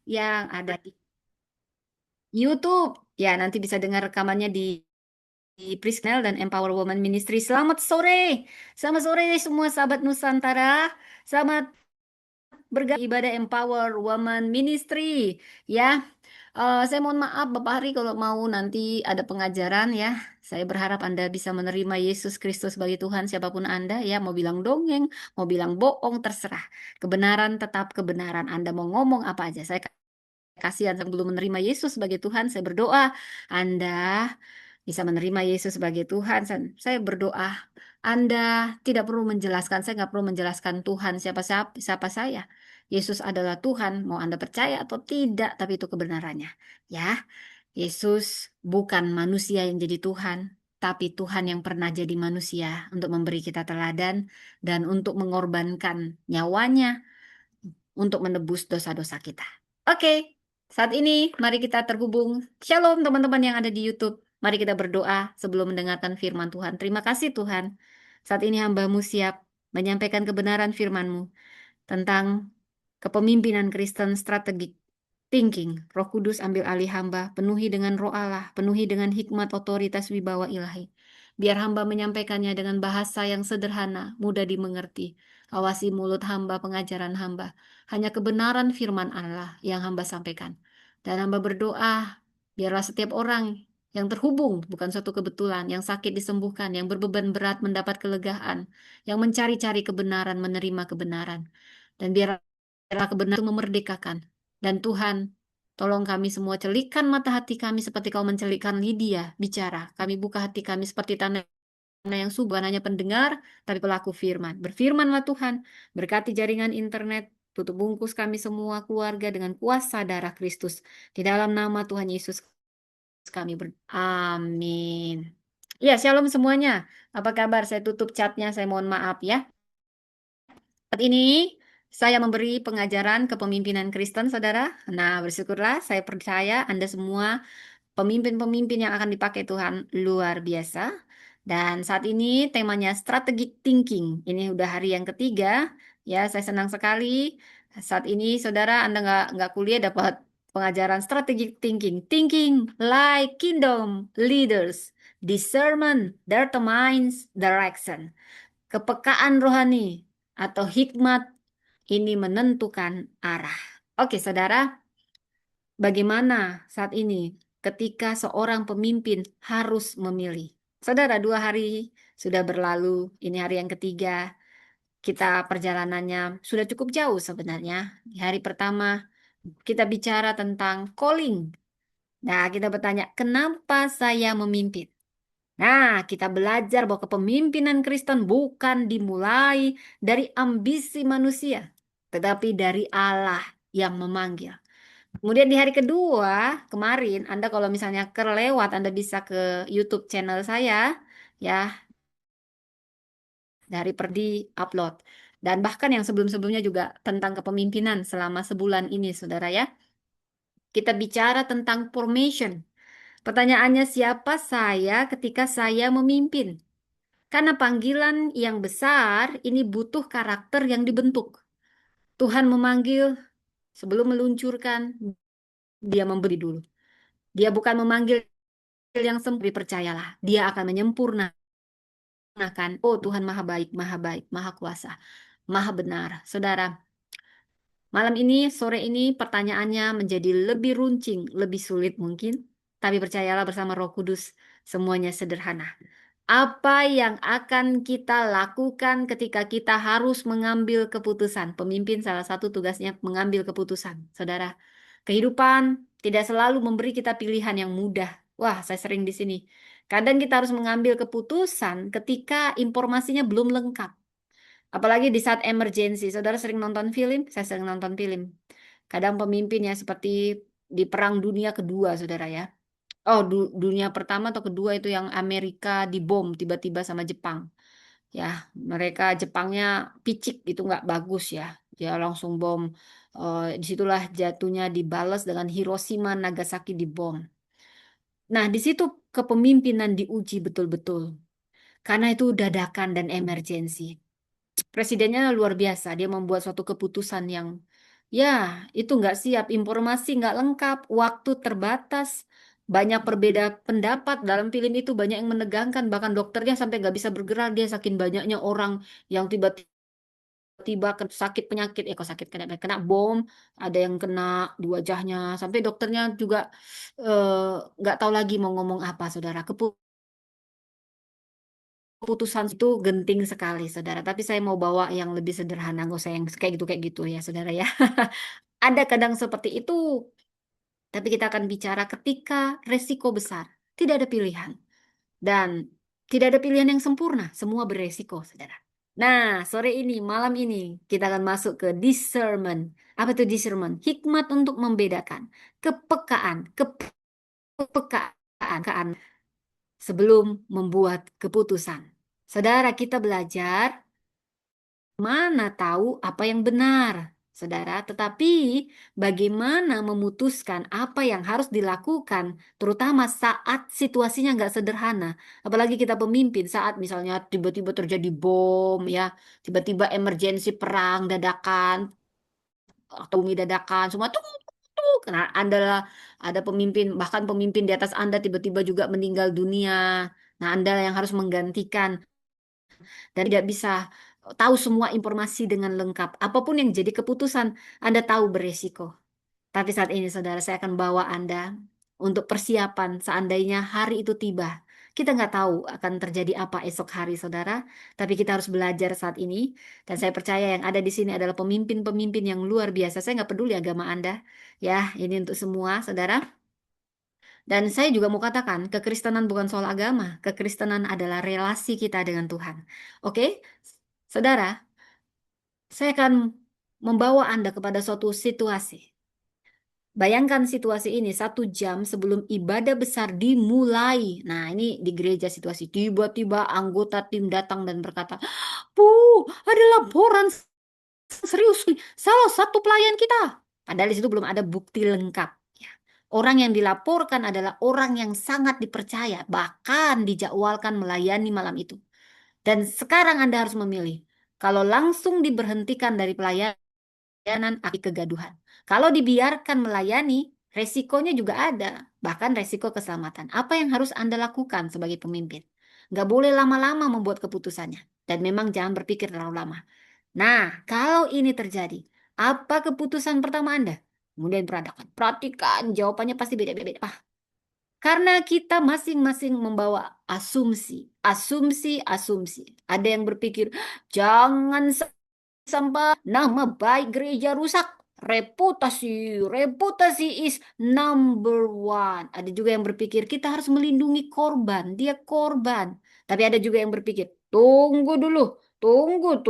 yang ada di YouTube. Ya, nanti bisa dengar rekamannya di Prisnel dan Empower Women Ministry. Selamat sore. Selamat sore semua sahabat Nusantara. Selamat bergabung ibadah Empower Women Ministry. Ya, saya mohon maaf Bapak Hari kalau mau nanti ada pengajaran ya. Saya berharap Anda bisa menerima Yesus Kristus sebagai Tuhan siapapun Anda ya. Mau bilang dongeng, mau bilang bohong, terserah. Kebenaran tetap kebenaran. Anda mau ngomong apa aja. Saya kasihan saya belum menerima Yesus sebagai Tuhan. Saya berdoa Anda bisa menerima Yesus sebagai Tuhan. Saya berdoa Anda tidak perlu menjelaskan. Saya nggak perlu menjelaskan Tuhan siapa saya. Yesus adalah Tuhan. Mau Anda percaya atau tidak, tapi itu kebenarannya. Ya, Yesus bukan manusia yang jadi Tuhan, tapi Tuhan yang pernah jadi manusia untuk memberi kita teladan dan untuk mengorbankan nyawanya untuk menebus dosa-dosa kita. Oke, saat ini mari kita terhubung. Shalom teman-teman yang ada di YouTube. Mari kita berdoa sebelum mendengarkan firman Tuhan. Terima kasih Tuhan. Saat ini hamba-Mu siap menyampaikan kebenaran firman-Mu tentang kepemimpinan Kristen strategik thinking. Roh Kudus ambil alih hamba, penuhi dengan roh Allah, penuhi dengan hikmat otoritas wibawa ilahi. Biar hamba menyampaikannya dengan bahasa yang sederhana, mudah dimengerti. Awasi mulut hamba, pengajaran hamba. Hanya kebenaran firman Allah yang hamba sampaikan. Dan hamba berdoa, biarlah setiap orang yang terhubung, bukan suatu kebetulan, yang sakit disembuhkan, yang berbeban berat mendapat kelegaan, yang mencari-cari kebenaran, menerima kebenaran. Dan biarlah kebenaran itu memerdekakan. Dan Tuhan, tolong kami semua celikan mata hati kami seperti Kau mencelikkan Lydia bicara. Kami buka hati kami seperti tanah yang subur, bukan hanya pendengar, tapi pelaku firman. Berfirmanlah Tuhan, berkati jaringan internet, tutup bungkus kami semua keluarga dengan kuasa darah Kristus. Di dalam nama Tuhan Yesus kami Amin. Ya, shalom semuanya. Apa kabar? Saya tutup chatnya, saya mohon maaf ya. Saat ini saya memberi pengajaran kepemimpinan Kristen, saudara. Nah, bersyukurlah saya percaya Anda semua pemimpin-pemimpin yang akan dipakai Tuhan luar biasa. Dan saat ini temanya strategic thinking. Ini udah hari yang ketiga. Ya, saya senang sekali. Saat ini, saudara, Anda nggak kuliah dapat pengajaran strategic thinking. Thinking like kingdom leaders. Discernment determines direction. Kepekaan rohani atau hikmat ini menentukan arah. Oke, saudara, bagaimana saat ini ketika seorang pemimpin harus memilih? Saudara, 2 hari sudah berlalu, ini hari yang ketiga. Kita perjalanannya sudah cukup jauh sebenarnya. Di hari pertama kita bicara tentang calling. Nah, kita bertanya, kenapa saya memimpin? Nah, kita belajar bahwa kepemimpinan Kristen bukan dimulai dari ambisi manusia, tetapi dari Allah yang memanggil. Kemudian di hari kedua, kemarin, Anda kalau misalnya kelewat, Anda bisa ke YouTube channel saya, ya, dari Perdi upload. Dan bahkan yang sebelum-sebelumnya juga tentang kepemimpinan selama sebulan ini, saudara ya. Kita bicara tentang formation. Pertanyaannya, siapa saya ketika saya memimpin? Karena panggilan yang besar ini butuh karakter yang dibentuk. Tuhan memanggil sebelum meluncurkan, dia memberi dulu. Dia bukan memanggil yang sempurna, percayalah. Dia akan menyempurnakan. Oh Tuhan maha baik, maha kuasa, maha benar. Saudara, malam ini, sore ini pertanyaannya menjadi lebih runcing, lebih sulit mungkin. Tapi percayalah bersama Roh Kudus, semuanya sederhana. Apa yang akan kita lakukan ketika kita harus mengambil keputusan? Pemimpin salah satu tugasnya mengambil keputusan. Saudara, kehidupan tidak selalu memberi kita pilihan yang mudah. Wah, saya sering di sini. Kadang kita harus mengambil keputusan ketika informasinya belum lengkap. Apalagi di saat emergensi. Saudara sering nonton film? Saya sering nonton film. Kadang pemimpinnya seperti di Perang Dunia Kedua, saudara ya. Oh, dunia pertama atau kedua itu yang Amerika dibom tiba-tiba sama Jepang. Ya, mereka Jepangnya picik gitu nggak bagus ya. Dia langsung bom. Disitulah jatuhnya dibalas dengan Hiroshima, Nagasaki dibom. Nah, di situ kepemimpinan diuji betul-betul. Karena itu dadakan dan emergensi. Presidennya luar biasa. Dia membuat suatu keputusan Ya, itu nggak siap, informasi nggak lengkap, waktu terbatas, banyak berbeda pendapat dalam film itu, banyak yang menegangkan, bahkan dokternya sampai nggak bisa bergerak, dia saking banyaknya orang yang tiba-tiba sakit penyakit, kok sakit kena bom, ada yang kena di wajahnya, sampai dokternya juga eh, nggak tahu lagi mau ngomong apa, saudara. Keputusan itu genting sekali, saudara. Tapi saya mau bawa yang lebih sederhana, nggak usah yang kayak gitu ya, saudara ya. Ada kadang seperti itu. Tapi kita akan bicara ketika resiko besar. Tidak ada pilihan. Dan tidak ada pilihan yang sempurna. Semua beresiko, saudara. Nah, sore ini, malam ini, kita akan masuk ke discernment. Apa itu discernment? Hikmat untuk membedakan. Kepekaan. Kepekaan sebelum membuat keputusan. Saudara, kita belajar mana tahu apa yang benar, saudara, tetapi bagaimana memutuskan apa yang harus dilakukan, terutama saat situasinya nggak sederhana. Apalagi kita pemimpin saat misalnya tiba-tiba terjadi bom, ya, tiba-tiba emergensi perang dadakan atau bumi dadakan, semua tuh, karena ada pemimpin, bahkan pemimpin di atas Anda tiba-tiba juga meninggal dunia. Nah, Anda yang harus menggantikan dan tidak bisa tahu semua informasi dengan lengkap. Apapun yang jadi keputusan, Anda tahu beresiko. Tapi saat ini, saudara, saya akan bawa Anda untuk persiapan seandainya hari itu tiba. Kita nggak tahu akan terjadi apa esok hari, saudara. Tapi kita harus belajar saat ini. Dan saya percaya yang ada di sini adalah pemimpin-pemimpin yang luar biasa. Saya nggak peduli agama Anda. Ya, ini untuk semua, saudara. Dan saya juga mau katakan, kekristenan bukan soal agama. Kekristenan adalah relasi kita dengan Tuhan. Oke, saudara, saya akan membawa Anda kepada suatu situasi. Bayangkan situasi ini 1 jam sebelum ibadah besar dimulai. Nah, ini di gereja situasi. Tiba-tiba anggota tim datang dan berkata, Bu, ada laporan serius nih. Salah satu pelayan kita. Padahal di situ belum ada bukti lengkap. Ya. Orang yang dilaporkan adalah orang yang sangat dipercaya. Bahkan dijadwalkan melayani malam itu. Dan sekarang Anda harus memilih. Kalau langsung diberhentikan dari pelayanan, akibat kegaduhan. Kalau dibiarkan melayani, resikonya juga ada. Bahkan resiko keselamatan. Apa yang harus Anda lakukan sebagai pemimpin? Nggak boleh lama-lama membuat keputusannya. Dan memang jangan berpikir terlalu lama. Nah, kalau ini terjadi, apa keputusan pertama Anda? Kemudian perhatikan, jawabannya pasti beda-beda. Karena kita masing-masing membawa asumsi, asumsi. Ada yang berpikir, jangan sampai nama baik gereja rusak. Reputasi is number one. Ada juga yang berpikir kita harus melindungi korban. Dia korban. Tapi ada juga yang berpikir, tunggu dulu, tunggu.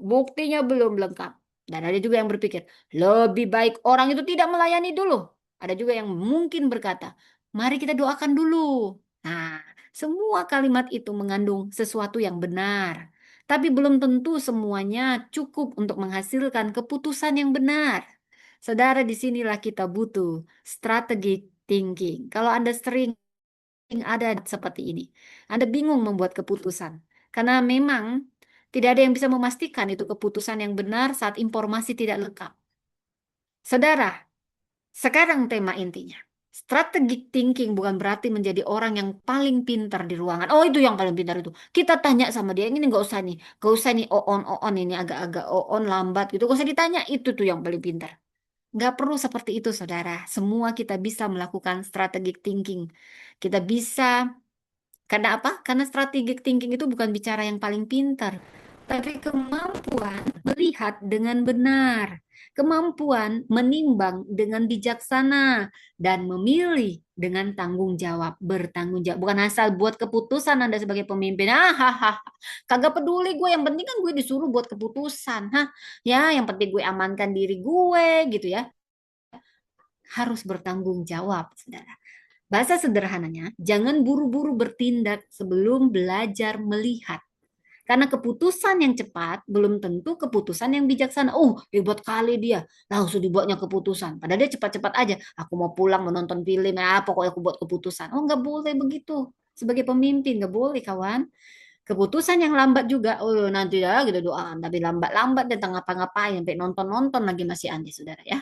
Buktinya belum lengkap. Dan ada juga yang berpikir, lebih baik orang itu tidak melayani dulu. Ada juga yang mungkin berkata, mari kita doakan dulu. Nah, semua kalimat itu mengandung sesuatu yang benar. Tapi belum tentu semuanya cukup untuk menghasilkan keputusan yang benar. Saudara, disinilah kita butuh strategic thinking. Kalau Anda sering ada seperti ini, Anda bingung membuat keputusan. Karena memang tidak ada yang bisa memastikan itu keputusan yang benar saat informasi tidak lengkap. Saudara, sekarang tema intinya. Strategic thinking bukan berarti menjadi orang yang paling pintar di ruangan. Oh, itu yang paling pintar itu. Kita tanya sama dia, ini nggak usah nih. Nggak usah nih, on, ini agak-agak on, lambat gitu. Nggak usah ditanya, itu tuh yang paling pintar. Nggak perlu seperti itu, saudara. Semua kita bisa melakukan strategic thinking. Kita bisa karena apa? Karena strategic thinking itu bukan bicara yang paling pintar, tapi kemampuan melihat dengan benar, kemampuan menimbang dengan bijaksana, dan memilih dengan tanggung jawab, bertanggung jawab. Bukan asal buat keputusan Anda sebagai pemimpin. Kagak peduli gue, yang penting kan gue disuruh buat keputusan. Ya, yang penting gue amankan diri gue gitu ya. Harus bertanggung jawab, saudara. Bahasa sederhananya, jangan buru-buru bertindak sebelum belajar melihat. Karena keputusan yang cepat belum tentu keputusan yang bijaksana. Oh, hebat kali dia. Langsung dibuatnya keputusan. Padahal dia cepat-cepat aja. Aku mau pulang menonton film. Pokoknya aku buat keputusan. Oh, nggak boleh begitu. Sebagai pemimpin, nggak boleh, kawan. Keputusan yang lambat juga, oh nanti ya gitu doa, tapi lambat-lambat datang ngapa-ngapain, sampai nonton-nonton lagi masih Andi, saudara ya.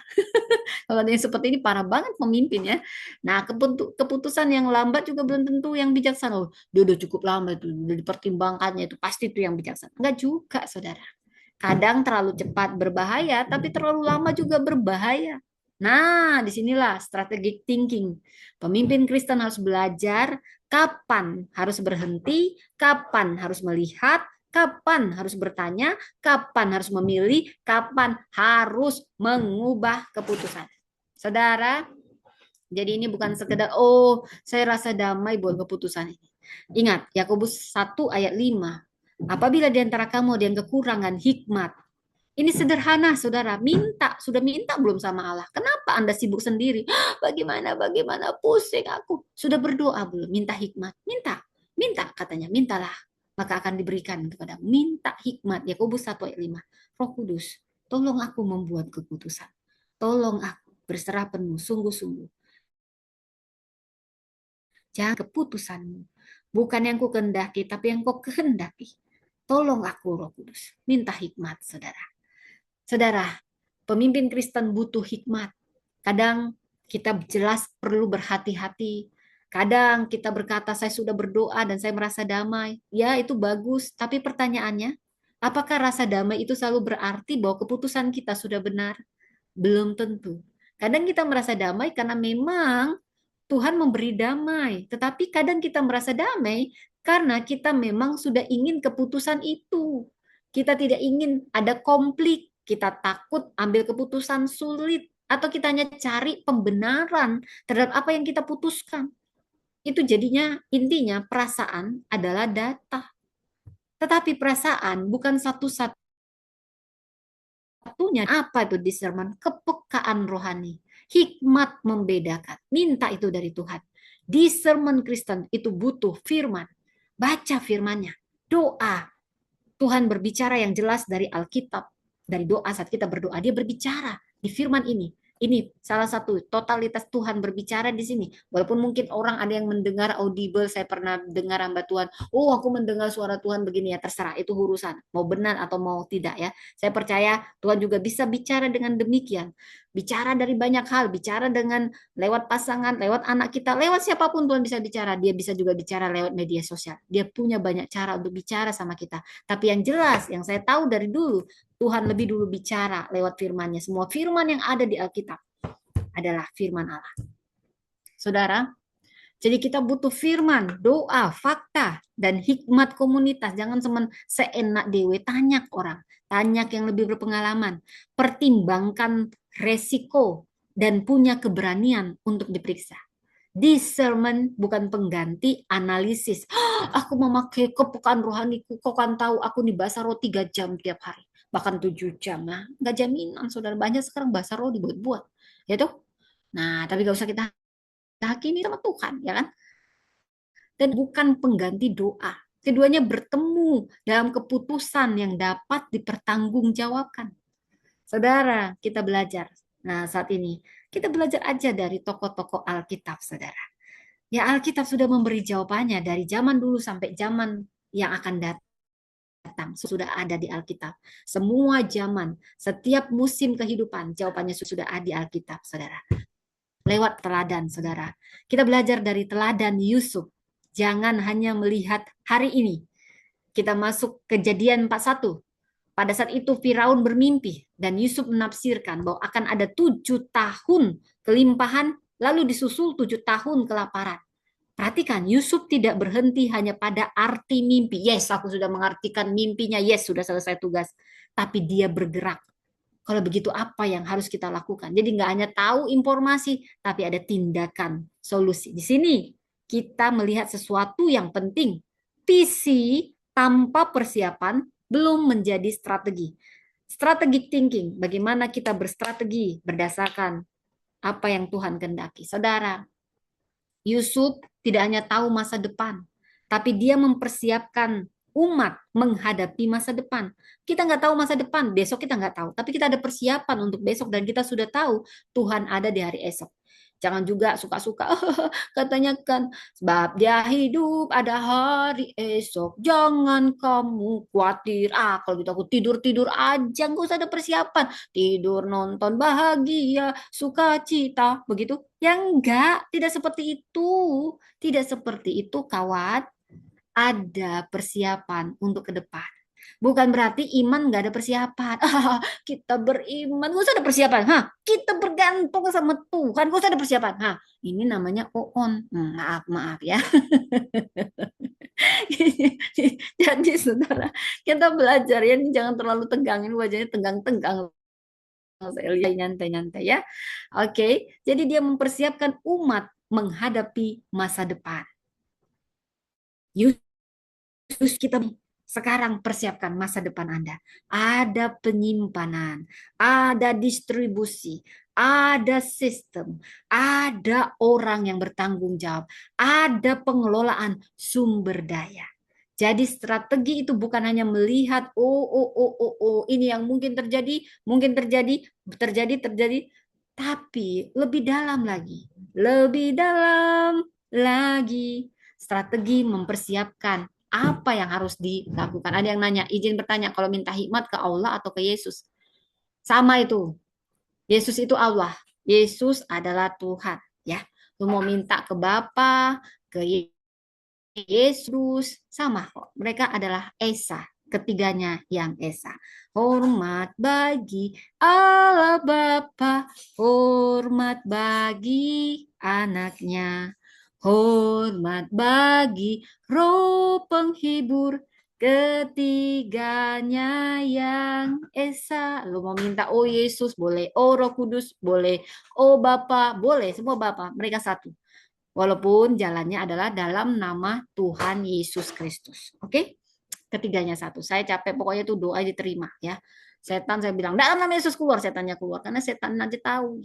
Kalau ada yang seperti ini parah banget pemimpin ya. Nah, keputusan yang lambat juga belum tentu yang bijaksana. Oh, dia udah cukup lama itu, udah dipertimbangkannya itu pasti itu yang bijaksana. Enggak juga, saudara. Kadang terlalu cepat berbahaya, tapi terlalu lama juga berbahaya. Nah, disinilah strategic thinking. Pemimpin Kristen harus belajar kapan harus berhenti, kapan harus melihat, kapan harus bertanya, kapan harus memilih, kapan harus mengubah keputusan. Saudara, jadi ini bukan sekedar, oh saya rasa damai buat keputusan ini. Ingat, Yakobus 1 ayat 5. Apabila di antara kamu ada yang kekurangan hikmat, ini sederhana, saudara. Minta, sudah minta belum sama Allah? Kenapa Anda sibuk sendiri? Bagaimana, pusing aku. Sudah berdoa belum? Minta hikmat. Minta katanya. Mintalah. Maka akan diberikan kepada minta hikmat. Yakobus 1 ayat 5. Roh Kudus, tolong aku membuat keputusan. Tolong aku berserah penuh, sungguh-sungguh. Jangan keputusanmu. Bukan yang ku kehendaki, tapi yang kau kehendaki. Tolong aku, Roh Kudus. Minta hikmat, saudara. Saudara, pemimpin Kristen butuh hikmat. Kadang kita jelas perlu berhati-hati. Kadang kita berkata, saya sudah berdoa dan saya merasa damai. Ya, itu bagus. Tapi pertanyaannya, apakah rasa damai itu selalu berarti bahwa keputusan kita sudah benar? Belum tentu. Kadang kita merasa damai karena memang Tuhan memberi damai. Tetapi kadang kita merasa damai karena kita memang sudah ingin keputusan itu. Kita tidak ingin ada konflik. Kita takut ambil keputusan sulit. Atau kita hanya cari pembenaran terhadap apa yang kita putuskan. Itu jadinya intinya perasaan adalah data. Tetapi perasaan bukan satu-satunya apa itu discernment, kepekaan rohani, hikmat membedakan. Minta itu dari Tuhan. Discernment Kristen itu butuh firman. Baca firmannya. Doa. Tuhan berbicara yang jelas dari Alkitab. Dari doa saat kita berdoa, dia berbicara di firman ini. Ini salah satu totalitas Tuhan berbicara di sini. Walaupun mungkin orang ada yang mendengar audible, saya pernah dengar hamba Tuhan, oh aku mendengar suara Tuhan begini ya, terserah itu urusan, mau benar atau mau tidak ya. Saya percaya Tuhan juga bisa bicara dengan demikian. Bicara dari banyak hal, bicara dengan lewat pasangan, lewat anak kita, lewat siapapun Tuhan bisa bicara. Dia bisa juga bicara lewat media sosial. Dia punya banyak cara untuk bicara sama kita. Tapi yang jelas, yang saya tahu dari dulu, Tuhan lebih dulu bicara lewat firman-Nya. Semua firman yang ada di Alkitab adalah firman Allah. Saudara, jadi kita butuh firman, doa, fakta, dan hikmat komunitas. Jangan cuma seenak dewe, tanya orang. Tanya yang lebih berpengalaman. Pertimbangkan resiko dan punya keberanian untuk diperiksa. Discernment bukan pengganti analisis. Aku memakai kepekaan rohaniku, kau kan tahu aku nih bahasa roh 3 jam tiap hari. Bahkan 7 jam. Nah, nggak jaminan, saudara. Banyak sekarang bahasa roh dibuat-buat. Ya tuh? Nah, tapi gak usah kita hakimi sama Tuhan, ya kan? Dan bukan pengganti doa. Keduanya bertemu dalam keputusan yang dapat dipertanggungjawabkan. Saudara, kita belajar. Nah, saat ini kita belajar aja dari tokoh-tokoh Alkitab, saudara. Ya, Alkitab sudah memberi jawabannya dari zaman dulu sampai zaman yang akan datang. Sudah ada di Alkitab. Semua zaman, setiap musim kehidupan, jawabannya sudah ada di Alkitab, saudara. Lewat teladan, saudara. Kita belajar dari teladan Yusuf. Jangan hanya melihat hari ini. Kita masuk Kejadian 41. Pada saat itu Firaun bermimpi dan Yusuf menafsirkan bahwa akan ada 7 tahun kelimpahan lalu disusul 7 tahun kelaparan. Perhatikan, Yusuf tidak berhenti hanya pada arti mimpi. Yes, aku sudah mengartikan mimpinya. Yes, sudah selesai tugas. Tapi dia bergerak. Kalau begitu apa yang harus kita lakukan? Jadi nggak hanya tahu informasi, tapi ada tindakan, solusi. Di sini kita melihat sesuatu yang penting. Visi tanpa persiapan belum menjadi strategi. Strategic thinking, bagaimana kita berstrategi berdasarkan apa yang Tuhan kehendaki. Saudara, Yusuf tidak hanya tahu masa depan, tapi dia mempersiapkan umat menghadapi masa depan. Kita nggak tahu masa depan, besok kita nggak tahu. Tapi kita ada persiapan untuk besok dan kita sudah tahu Tuhan ada di hari esok. Jangan juga suka-suka katanya kan sebab dia hidup ada hari esok. Jangan kamu khawatir. Kalau gitu aku tidur-tidur aja, nggak usah ada persiapan. Tidur, nonton, bahagia, sukacita. Begitu? Ya enggak, tidak seperti itu. Tidak seperti itu, kawan. Ada persiapan untuk ke depan. Bukan berarti iman nggak ada persiapan. Kita beriman, nggak usah ada persiapan. Kita bergantung sama Tuhan, nggak usah ada persiapan. Ini namanya on. Maaf, maaf ya. Jadi saudara, kita belajar ya, ini jangan terlalu tegang. Ini wajahnya tegang-tegang. Saya lihat nyantai-nyantai ya. Oke, jadi dia mempersiapkan umat menghadapi masa depan. Terus kita sekarang persiapkan masa depan Anda. Ada penyimpanan, ada distribusi, ada sistem, ada orang yang bertanggung jawab, ada pengelolaan sumber daya. Jadi strategi itu bukan hanya melihat ini yang mungkin terjadi, tapi lebih dalam lagi, lebih dalam lagi. Strategi mempersiapkan apa yang harus dilakukan. Ada yang nanya, izin bertanya, kalau minta hikmat ke Allah atau ke Yesus? Sama itu. Yesus itu Allah. Yesus adalah Tuhan. Ya, lu mau minta ke Bapa, ke Yesus, sama kok. Mereka adalah Esa. Ketiganya yang Esa. Hormat bagi Allah Bapa, hormat bagi anaknya, hormat bagi Roh Penghibur, ketiganya yang Esa. Lu mau minta oh Yesus boleh, oh Roh Kudus boleh, oh Bapa boleh, semua Bapa, mereka satu. Walaupun jalannya adalah dalam nama Tuhan Yesus Kristus. Oke? Ketiganya satu. Saya capek, pokoknya itu doa diterima ya. Setan saya bilang, dalam nama Yesus keluar, setannya keluar. Karena setan aja tahu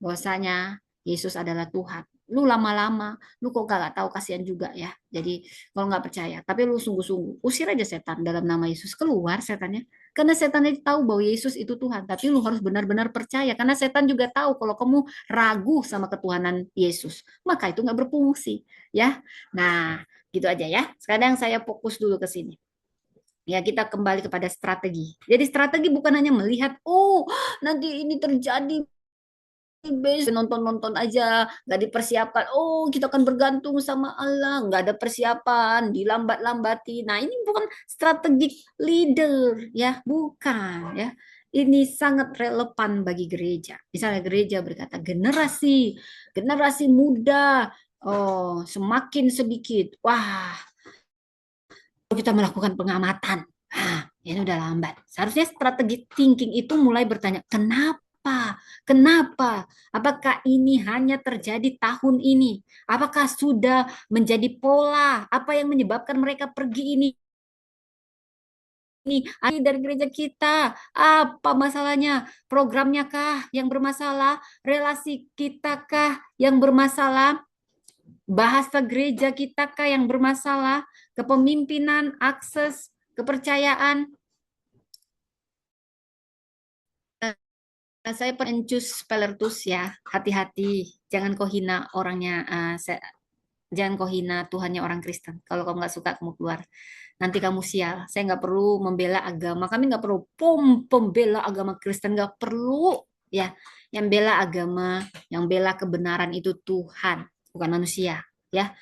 bahwasanya Yesus adalah Tuhan. Lu lama-lama, lu kok gak tahu, kasihan juga ya. Jadi kalau nggak percaya, tapi lu sungguh-sungguh, usir aja setan dalam nama Yesus. Keluar setannya. Karena setan itu tahu bahwa Yesus itu Tuhan. Tapi lu harus benar-benar percaya. Karena setan juga tahu kalau kamu ragu sama ketuhanan Yesus. Maka itu nggak berfungsi. Ya, nah gitu aja ya. Sekarang saya fokus dulu ke sini. Ya, kita kembali kepada strategi. Jadi strategi bukan hanya melihat, oh nanti ini terjadi, nonton-nonton aja, nggak dipersiapkan. Oh, kita akan bergantung sama Allah, nggak ada persiapan, dilambat-lambati. Nah, ini bukan strategi leader, ya, bukan, ya. Ini sangat relevan bagi gereja. Misalnya gereja berkata, generasi muda, oh, semakin sedikit. Wah, kita melakukan pengamatan. Ini udah lambat. Seharusnya strategi thinking itu mulai bertanya, kenapa? Kenapa? Apakah ini hanya terjadi tahun ini? Apakah sudah menjadi pola? Apa yang menyebabkan mereka pergi ini? Ini dari gereja kita. Apa masalahnya? Programnya kah yang bermasalah? Relasi kita kah yang bermasalah? Bahasa gereja kita kah yang bermasalah? Kepemimpinan, akses, kepercayaan. Saya perencus pelertus ya, hati-hati, jangan kau hina orangnya, jangan kau hina Tuhannya orang Kristen. Kalau kamu nggak suka, kamu keluar. Nanti kamu sial. Saya nggak perlu membela agama, kami nggak perlu pembela agama Kristen, nggak perlu ya. Yang bela agama, yang bela kebenaran itu Tuhan, bukan manusia ya.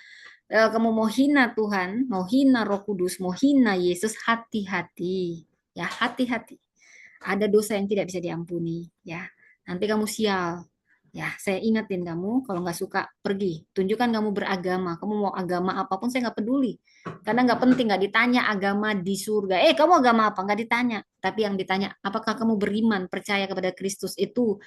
Kamu mau hina Tuhan, mau hina Roh Kudus, mau hina Yesus, hati-hati ya, hati-hati. Ada dosa yang tidak bisa diampuni ya, nanti kamu sial ya. Saya ingetin kamu, kalau nggak suka pergi, tunjukkan kamu beragama, kamu mau agama apapun saya nggak peduli, karena nggak penting, nggak ditanya agama di surga, kamu agama apa, nggak ditanya. Tapi yang ditanya, apakah kamu beriman, percaya kepada Kristus, itu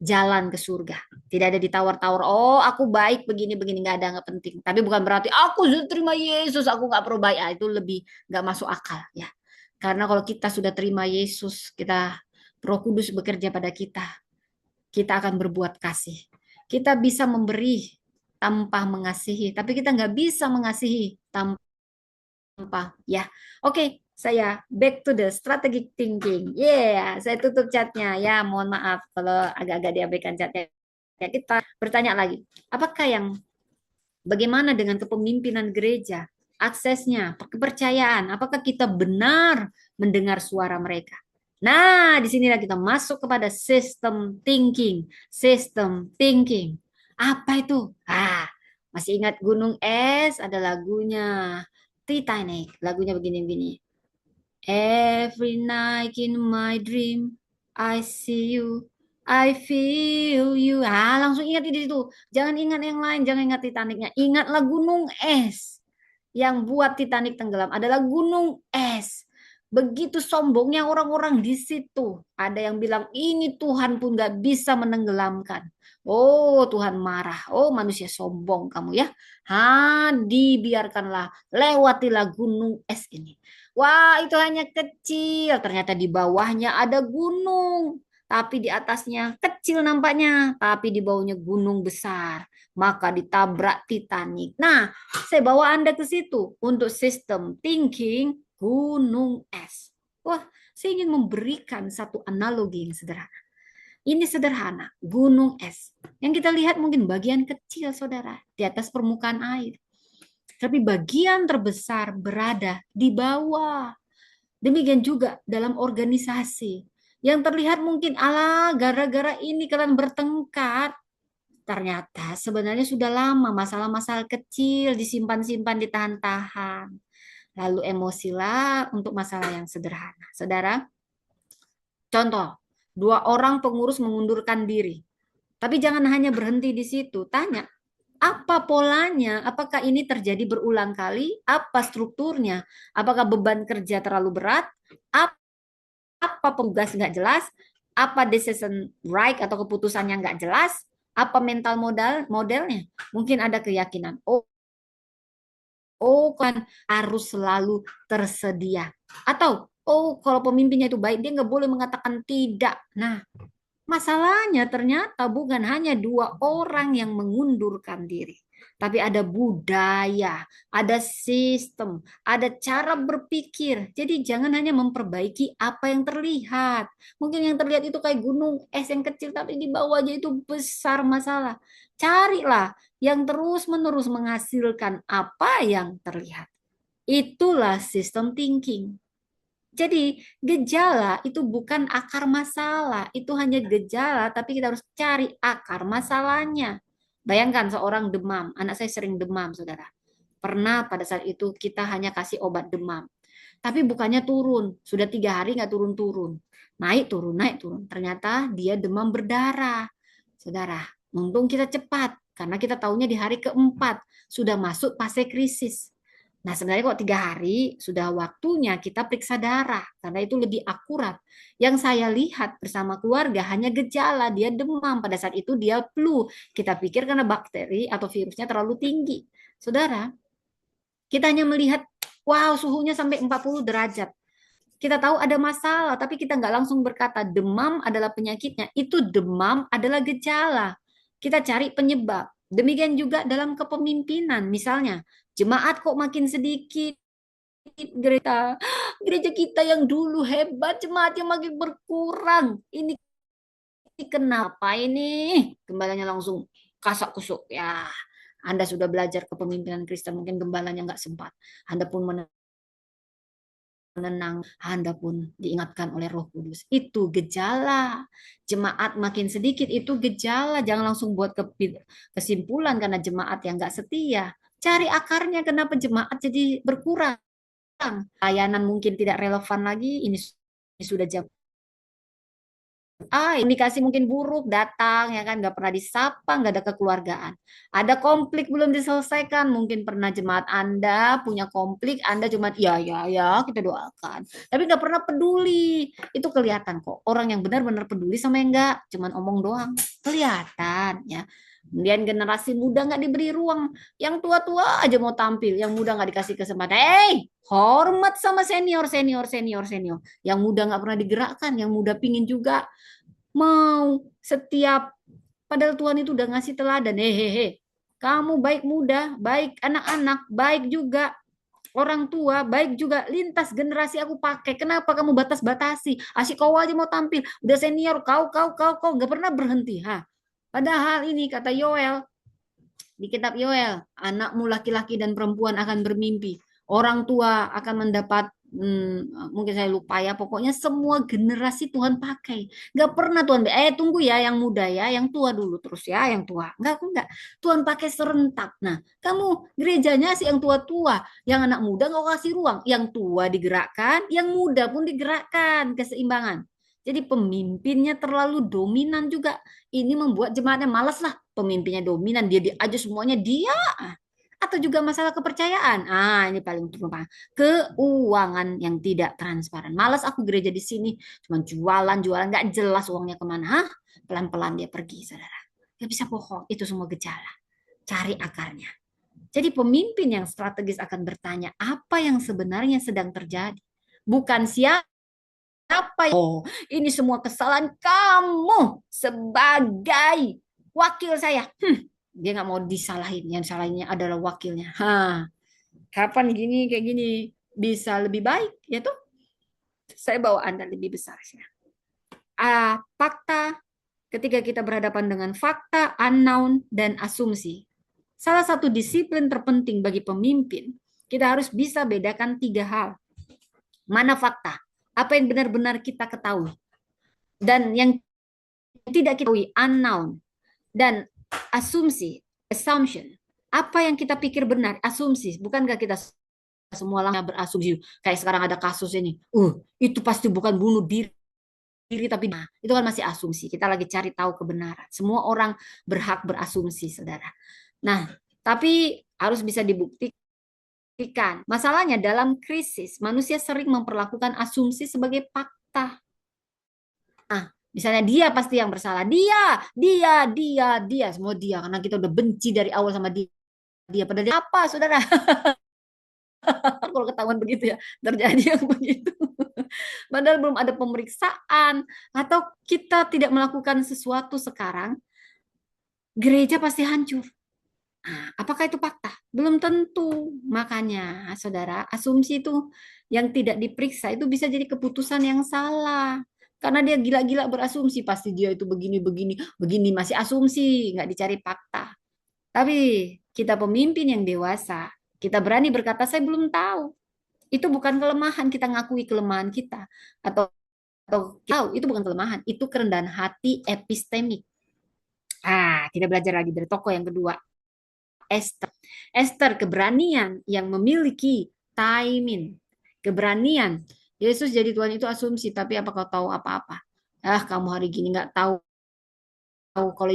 jalan ke surga. Tidak ada ditawar-tawar, oh aku baik begini-begini, nggak ada, nggak penting. Tapi bukan berarti aku sudah terima Yesus, aku nggak perlu baik. Itu lebih nggak masuk akal ya. Karena kalau kita sudah terima Yesus, kita Roh Kudus bekerja pada kita akan berbuat kasih. Kita bisa memberi tanpa mengasihi, tapi kita nggak bisa mengasihi tanpa ya. Oke, saya back to the strategic thinking. Yeah, saya tutup chatnya ya. Mohon maaf kalau agak-agak diabaikan chatnya Ya, kita bertanya lagi, bagaimana dengan kepemimpinan gereja? Aksesnya, kepercayaan, apakah kita benar mendengar suara mereka? Nah, disinilah kita masuk kepada sistem thinking. Sistem thinking. Apa itu? Masih ingat Gunung Es? Ada lagunya. Titanic. Lagunya begini-begini. Every night in my dream, I see you, I feel you. Langsung ingat di situ. Jangan ingat yang lain, jangan ingat Titanicnya. Ingatlah gunung es yang buat Titanic tenggelam adalah gunung es. Begitu sombongnya orang-orang di situ. Ada yang bilang ini Tuhan pun gak bisa menenggelamkan. Oh Tuhan marah. Oh manusia sombong kamu ya. Dibiarkanlah lewatilah gunung es ini. Wah, itu hanya kecil. Ternyata di bawahnya ada gunung. Tapi di atasnya kecil nampaknya. Tapi di bawahnya gunung besar. Maka ditabrak Titanic. Nah, saya bawa Anda ke situ untuk sistem thinking gunung es. Wah, saya ingin memberikan satu analogi yang sederhana. Ini sederhana, gunung es. Yang kita lihat mungkin bagian kecil, saudara, di atas permukaan air. Tapi bagian terbesar berada di bawah. Demikian juga dalam organisasi. Yang terlihat mungkin gara-gara ini kalian bertengkar. Ternyata sebenarnya sudah lama masalah-masalah kecil disimpan-simpan, ditahan-tahan. Lalu emosilah untuk masalah yang sederhana. Saudara, contoh, 2 orang pengurus mengundurkan diri. Tapi jangan hanya berhenti di situ. Tanya, apa polanya? Apakah ini terjadi berulang kali? Apa strukturnya? Apakah beban kerja terlalu berat? Apa petugas nggak jelas? Apa decision right atau keputusan yang nggak jelas? Apa mental modelnya? Mungkin ada keyakinan. Kan harus selalu tersedia. Atau, kalau pemimpinnya itu baik, dia nggak boleh mengatakan tidak. Nah, masalahnya ternyata bukan hanya 2 orang yang mengundurkan diri, tapi ada budaya, ada sistem, ada cara berpikir. Jadi jangan hanya memperbaiki apa yang terlihat. Mungkin yang terlihat itu kayak gunung es yang kecil, tapi di bawahnya itu besar masalah. Carilah yang terus-menerus menghasilkan apa yang terlihat. Itulah sistem thinking. Jadi gejala itu bukan akar masalah, itu hanya gejala, tapi kita harus cari akar masalahnya. Bayangkan seorang demam, anak saya sering demam, saudara. Pernah pada saat itu kita hanya kasih obat demam, tapi bukannya turun, sudah 3 hari nggak turun-turun, naik turun, naik turun. Ternyata dia demam berdarah, saudara. Untung kita cepat, karena kita tahunya di hari keempat sudah masuk fase krisis. Nah, sebenarnya kok 3 hari sudah waktunya kita periksa darah, karena itu lebih akurat. Yang saya lihat bersama keluarga hanya gejala, dia demam. Pada saat itu dia flu. Kita pikir karena bakteri atau virusnya terlalu tinggi. Saudara, kita hanya melihat, wow suhunya sampai 40 derajat. Kita tahu ada masalah, tapi kita nggak langsung berkata demam adalah penyakitnya. Itu demam adalah gejala. Kita cari penyebab. Demikian juga dalam kepemimpinan. Misalnya, jemaat kok makin sedikit. Gereja kita yang dulu hebat, jemaatnya makin berkurang. Ini kenapa ini? Gembalanya langsung kasak kusuk. Ya, Anda sudah belajar kepemimpinan Kristen, mungkin gembalanya nggak sempat. Anda pun menenang, Anda pun diingatkan oleh Roh Kudus. Itu gejala. Jemaat makin sedikit, itu gejala. Jangan langsung buat kesimpulan karena jemaat yang nggak setia. Cari akarnya kenapa jemaat jadi berkurang. Layanan mungkin tidak relevan lagi, ini sudah jam. Indikasi mungkin buruk, datang ya kan, nggak pernah disapa, nggak ada kekeluargaan. Ada konflik belum diselesaikan, mungkin pernah jemaat Anda punya konflik, Anda cuma ya kita doakan, tapi nggak pernah peduli. Itu kelihatan kok orang yang benar-benar peduli sama yang nggak, cuman omong doang, kelihatan ya. Kemudian generasi muda nggak diberi ruang, yang tua-tua aja mau tampil, yang muda nggak dikasih kesempatan. Hormat sama senior. Yang muda nggak pernah digerakkan, yang muda pingin juga mau setiap, padahal Tuhan itu udah ngasih teladan. Hehehe, kamu baik muda, baik anak-anak, baik juga orang tua, baik juga lintas generasi aku pakai. Kenapa kamu batas-batasi? Asyik kau aja mau tampil, udah senior, kau nggak pernah berhenti. Padahal ini kata Yoel, di kitab Yoel, anakmu laki-laki dan perempuan akan bermimpi. Orang tua akan mendapat, mungkin saya lupa ya, pokoknya semua generasi Tuhan pakai. Gak pernah Tuhan, tunggu ya yang muda ya, yang tua dulu terus ya, yang tua. Enggak. Tuhan pakai serentak. Nah, kamu gerejanya sih yang tua-tua, yang anak muda nggak kasih ruang. Yang tua digerakkan, yang muda pun digerakkan, keseimbangan. Jadi pemimpinnya terlalu dominan juga. Ini membuat jemaatnya malas lah, pemimpinnya dominan, dia aja semuanya dia. Atau juga masalah kepercayaan. Ini paling utama. Keuangan yang tidak transparan. Malas aku gereja di sini, cuma jualan, nggak jelas uangnya kemana. Pelan-pelan dia pergi, saudara. Gak bisa bohong, itu semua gejala. Cari akarnya. Jadi pemimpin yang strategis akan bertanya apa yang sebenarnya sedang terjadi. Bukan siapa. Ini semua kesalahan kamu sebagai wakil saya. Dia nggak mau disalahin, yang salahnya adalah wakilnya. Kapan gini kayak gini bisa lebih baik, ya tuh? Saya bawa Anda lebih besar. Fakta, ketika kita berhadapan dengan fakta, unknown, dan asumsi. Salah satu disiplin terpenting bagi pemimpin, kita harus bisa bedakan 3 hal. Mana fakta? Apa yang benar-benar kita ketahui? Dan yang tidak kita ketahui, unknown. Dan assumption. Apa yang kita pikir benar, asumsi. Bukankah kita semua berasumsi, kayak sekarang ada kasus ini, itu pasti bukan bunuh diri, tapi itu kan masih asumsi. Kita lagi cari tahu kebenaran. Semua orang berhak berasumsi, saudara. Nah, tapi harus bisa dibuktikan. Masalahnya dalam krisis, manusia sering memperlakukan asumsi sebagai fakta. Misalnya dia pasti yang bersalah. Dia. Semua dia. Karena kita udah benci dari awal sama dia. Padahal dia apa, saudara? Kalau ketahuan begitu ya, terjadi yang begitu. Padahal belum ada pemeriksaan. Atau kita tidak melakukan sesuatu sekarang, gereja pasti hancur. Apakah itu fakta? Belum tentu. Makanya, saudara, asumsi itu yang tidak diperiksa itu bisa jadi keputusan yang salah. Karena dia gila-gila berasumsi, pasti dia itu begini, masih asumsi, nggak dicari fakta. Tapi kita pemimpin yang dewasa, kita berani berkata, saya belum tahu. Itu bukan kelemahan, kita ngakui kelemahan kita. Atau tahu, itu bukan kelemahan, itu kerendahan hati epistemik. Kita belajar lagi dari tokoh yang kedua. Esther, keberanian yang memiliki timing. Keberanian. Yesus jadi Tuhan itu asumsi, tapi apa kau tahu apa-apa? Kamu hari gini nggak tahu. Kalau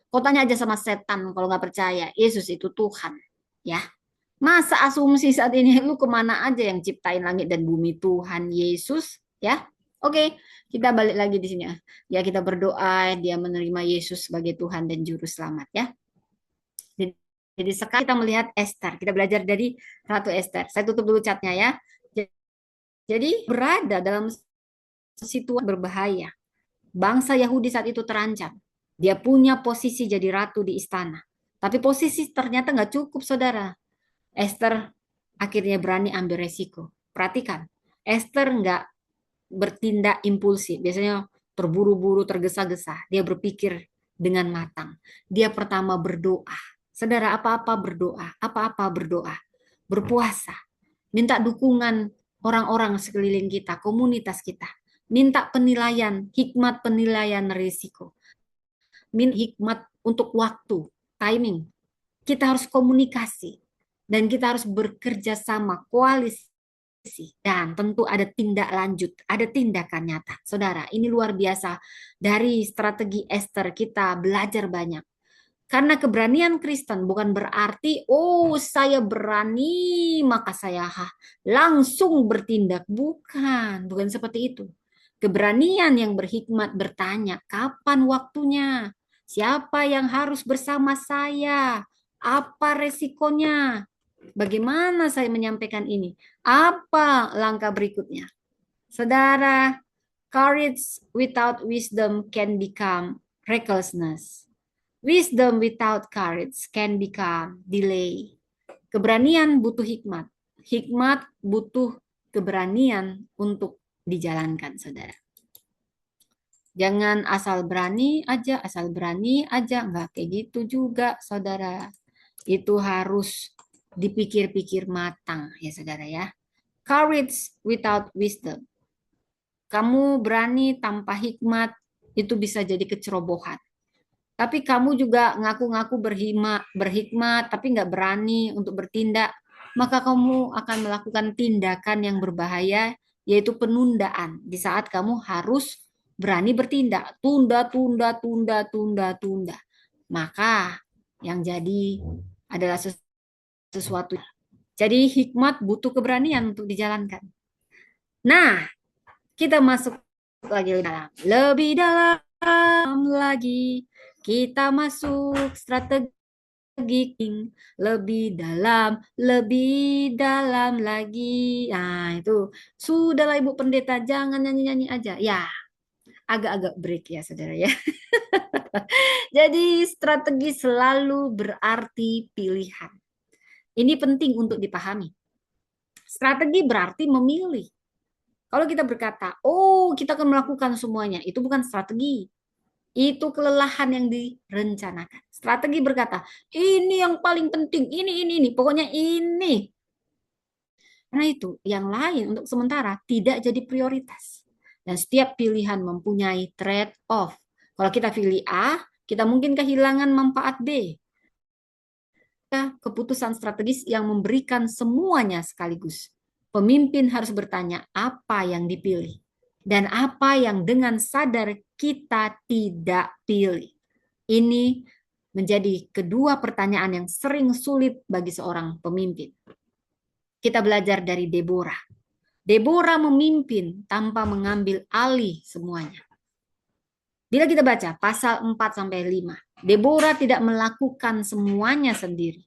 kau tanya aja sama setan kalau nggak percaya. Yesus itu Tuhan. Ya. Masa asumsi saat ini lu kemana aja yang ciptain langit dan bumi? Tuhan Yesus. Ya. Oke, kita balik lagi di sini. Ya, kita berdoa dia menerima Yesus sebagai Tuhan dan Juru Selamat. Ya. Jadi sekarang kita melihat Esther. Kita belajar dari Ratu Esther. Saya tutup dulu catnya ya. Jadi berada dalam situasi berbahaya. Bangsa Yahudi saat itu terancam. Dia punya posisi jadi ratu di istana. Tapi posisi ternyata nggak cukup, saudara. Esther akhirnya berani ambil resiko. Perhatikan, Esther nggak bertindak impulsif. Biasanya terburu-buru, tergesa-gesa. Dia berpikir dengan matang. Dia pertama berdoa. Saudara, apa-apa berdoa. Apa-apa berdoa. Berpuasa. Minta dukungan orang-orang sekeliling kita, komunitas kita. Minta penilaian, hikmat penilaian risiko. Minta hikmat untuk waktu, timing. Kita harus komunikasi. Dan kita harus bekerja sama, koalisi. Dan tentu ada tindak lanjut, ada tindakan nyata. Saudara, ini luar biasa. Dari strategi Esther kita belajar banyak. Karena keberanian Kristen bukan berarti, saya berani, maka saya langsung bertindak. Bukan seperti itu. Keberanian yang berhikmat bertanya, kapan waktunya? Siapa yang harus bersama saya? Apa resikonya? Bagaimana saya menyampaikan ini? Apa langkah berikutnya? Saudara, courage without wisdom can become recklessness. Wisdom without courage can become delay. Keberanian butuh hikmat. Hikmat butuh keberanian untuk dijalankan, saudara. Jangan asal berani aja. Nggak kayak gitu juga, saudara. Itu harus dipikir-pikir matang, ya saudara ya. Courage without wisdom. Kamu berani tanpa hikmat, itu bisa jadi kecerobohan. Tapi kamu juga ngaku-ngaku berhikmat, tapi nggak berani untuk bertindak, maka kamu akan melakukan tindakan yang berbahaya, yaitu penundaan. Di saat kamu harus berani bertindak, tunda. Maka yang jadi adalah sesuatu. Jadi hikmat butuh keberanian untuk dijalankan. Nah, kita masuk lagi lebih dalam lagi. Kita masuk strategi lebih dalam lagi. Nah, itu sudahlah Ibu Pendeta, jangan nyanyi-nyanyi aja. Ya, agak-agak break ya, saudara ya. Jadi strategi selalu berarti pilihan. Ini penting untuk dipahami. Strategi berarti memilih. Kalau kita berkata, oh kita akan melakukan semuanya, itu bukan strategi. Itu kelelahan yang direncanakan. Strategi berkata, ini yang paling penting, ini. Pokoknya ini. Karena itu, yang lain untuk sementara tidak jadi prioritas. Dan setiap pilihan mempunyai trade-off. Kalau kita pilih A, kita mungkin kehilangan manfaat B. Keputusan strategis yang memberikan semuanya sekaligus. Pemimpin harus bertanya apa yang dipilih dan apa yang dengan sadar kita tidak pilih. Ini menjadi kedua pertanyaan yang sering sulit bagi seorang pemimpin. Kita belajar dari Deborah. Deborah memimpin tanpa mengambil alih semuanya. Bila kita baca pasal 4-5, Deborah tidak melakukan semuanya sendiri.